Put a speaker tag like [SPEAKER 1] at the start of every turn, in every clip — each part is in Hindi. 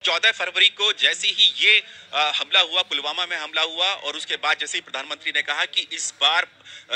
[SPEAKER 1] 14 फरवरी को जैसे ही ये हमला हुआ, पुलवामा में हमला हुआ और उसके बाद जैसे ही प्रधानमंत्री ने कहा कि इस बार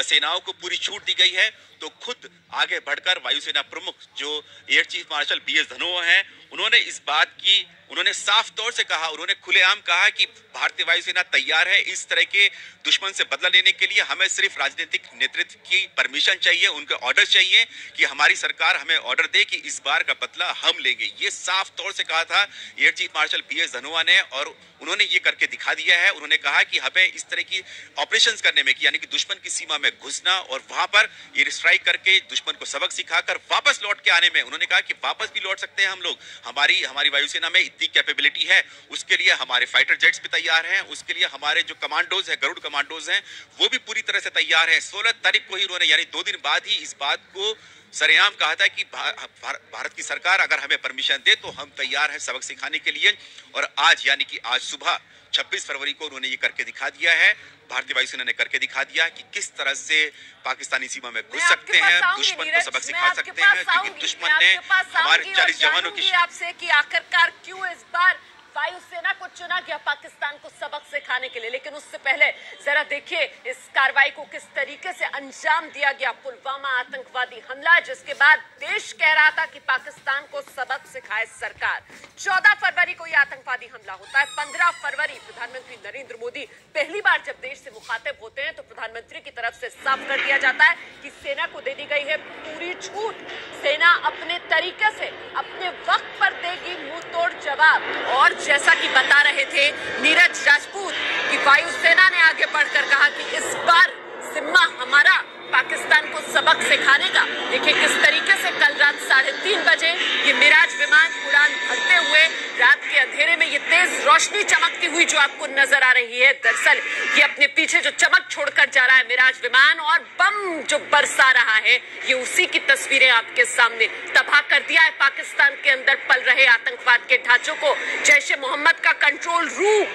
[SPEAKER 1] सेनाओं को पूरी छूट दी गई है, तो खुद आगे बढ़कर वायुसेना प्रमुख जो air chief marshal BS Dhanoa हैं, उन्होंने साफ तौर से कहा, उन्होंने खुलेआम कहा कि भारतीय वायुसेना तैयार है इस तरह के दुश्मन से बदला लेने के लिए। हमें सिर्फ राजनीतिक नेतृत्व की परमिशन चाहिए, उनके ऑर्डर चाहिए कि हमारी सरकार हमें ऑर्डर दे कि इस बार का बदला हम लेंगे। ये साफ तौर से कहा था air chief marshal BS Dhanoa ने और उन्होंने ये करके दिखा दिया है। उन्होंने कहा कि हमें इस तरह की ऑपरेशंस करने में, यानी कि दुश्मन की सीमा में घुसना और वहां पर एयर स्ट्राइक करके दुश्मन को सबक सिखाकर वापस लौट के आने में, उन्होंने कहा कि वापस भी लौट सकते हैं हम लोग, हमारी वायुसेना में इतनी कैपेबिलिटी है। उसके लिए हमारे फाइटर जेट्स भी तैयार हैं, उसके लिए हमारे जो कमांडोज हैं, गरुड़ कमांडोज हैं, वो भी पूरी तरह से तैयार हैं। 16 तारीख को ही उन्होंने, यानी 2 दिन बाद ही इस बात को सरेआम कहा था कि भारत की सरकार अगर हमें परमिशन दे तो हम तैयार हैं सबक सिखाने के लिए। और आज, यानी कि आज सुबह 26 फरवरी को उन्होंने ये करके दिखा दिया है, भारतीय वायुसेना ने करके दिखा दिया कि किस तरह से पाकिस्तानी सीमा में घुस सकते हैं, दुश्मन को सबक सिखा सकते हैं, क्योंकि दुश्मन ने हमारे 40 जवानों की
[SPEAKER 2] आपसे कि आखिरकार क्यों इस बार वायुसेना को चुना गया पाकिस्तान को सबक सिखाने के लिए। लेकिन उससे पहले जरा देखिए इस कार्रवाई को किस तरीके से अंजाम दिया गया। पुलवामा आतंकवादी हमला, जिसके बाद देश कह रहा था कि पाकिस्तान को सबक सिखाए सरकार। 14 फरवरी को यह आतंकवादी हमला होता है। 15 फरवरी प्रधानमंत्री नरेंद्र मोदी पहली बार जब देश से मुखातिब होते हैं तो प्रधानमंत्री की तरफ से साफ कर दिया जाता है कि सेना को दे दी गई है पूरी छूट, सेना अपने तरीके से अपने वक्त पर देगी मुंह तोड़ जवाब। और जैसा कि बता रहे थे नीरज राजपूत कि वायुसेना ने आगे बढ़कर कहा कि इस बार जिम्मा हमारा पाकिस्तान को सबक सिखाने का। देखिए किस तरीके से कल रात 3:30 बजे ये मिराज विमान उड़ान भरते हुए रात के अंधेरे में ये तेज रोशनी चमकती हुई जो आपको नजर आ रही है, दरअसल ये अपने पीछे जो चमक छोड़कर जा रहा है मिराज विमान और बम जो बरसा रहा है, ये उसी की तस्वीरें आपके सामने। तबाह कर दिया है पाकिस्तान के अंदर पल रहे आतंकवाद के ढांचों को। जैश ए मोहम्मद का कंट्रोल रूम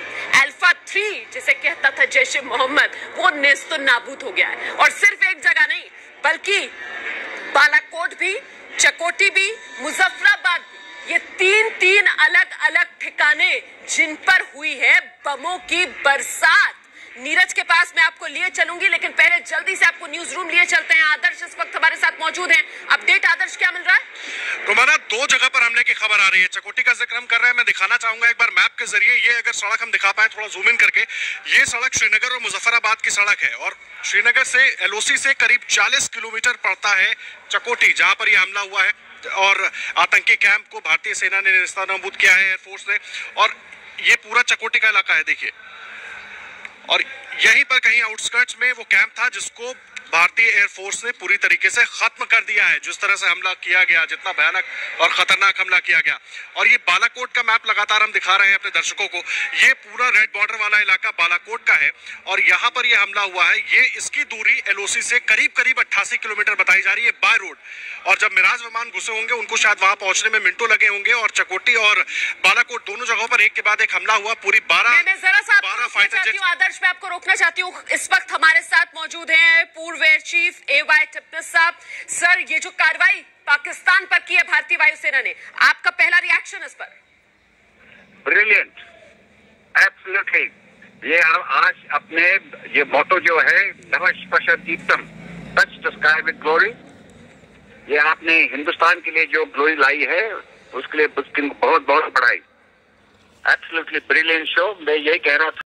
[SPEAKER 2] अल्फा 3 जिसे कहता था जैश ए मोहम्मद, वो नेस्तो नाबूद हो गया है। और सिर्फ एक जगह नहीं बल्कि बालाकोट भी, चकोटी भी, मुजफ्फराबाद भी, ये 3 अलग अलग ठिकाने जिन पर हुई है बमों की बरसात। नीरज के पास मैं आपको लिए चलूंगी, लेकिन पहले जल्दी से आपको न्यूज रूम लिए चलते हैं। आदर्श इस वक्त हमारे साथ मौजूद हैं। अपडेट आदर्श, क्या मिल रहा है?
[SPEAKER 3] रोमाना 2 जगह पर हमले की खबर आ रही है। चकोटी का जिक्र हम कर रहे हैं, मैं दिखाना चाहूंगा एक बार मैप के जरिए। ये अगर सड़क हम दिखा पाए थोड़ा जूम इन करके, ये सड़क श्रीनगर और मुजफ्फराबाद की सड़क है और श्रीनगर से LOC से करीब 40 किलोमीटर पड़ता है चकोटी, जहां पर यह हमला हुआ है। और आतंकी कैंप को भारतीय सेना ने नेस्तनाबूद किया है, एयरफोर्स ने। और ये पूरा चकोटी का इलाका है, देखिए। और यहीं पर कहीं आउटस्कर्ट्स में वो कैंप था जिसको भारतीय एयरफोर्स ने पूरी तरीके से खत्म कर दिया है। जिस तरह से हमला किया गया, जितना भयानक और खतरनाक हमला किया गया। और ये बालाकोट का मैप लगातार हम दिखा रहे हैं अपने दर्शकों को। ये पूरा रेड बॉर्डर वाला इलाका बालाकोट का है और यहाँ पर ये हमला हुआ है। ये इसकी दूरी LOC से करीब 88 किलोमीटर बताई जा रही है बाय रोड। और जब मिराज विमान घुसे होंगे उनको शायद वहां पहुंचने में मिनटों लगे होंगे। और चकोटी और बालाकोट दोनों जगहों पर एक के बाद एक हमला हुआ। पूरी 12 फाइटर जेट।
[SPEAKER 2] आदर्श, मैं आपको रोकना चाहती हूँ। इस वक्त हमारे साथ मौजूद हैं पूर्व एयर चीफ AY टिप्पस साहब। सर, ये जो कार्रवाई पाकिस्तान पर की है भारतीय वायुसेना ने, आपका पहला रिएक्शन इस पर?
[SPEAKER 4] Brilliant, absolutely. ये आज अपने ये मोटो जो है नमः पश्यदीप्तम, touch the sky with glory, ये आपने हिंदुस्तान के लिए जो ग्लोरी लाई है उसके लिए बहुत बहुत बड़ाई। Absolutely brilliant show. मैं यही कह रहा था।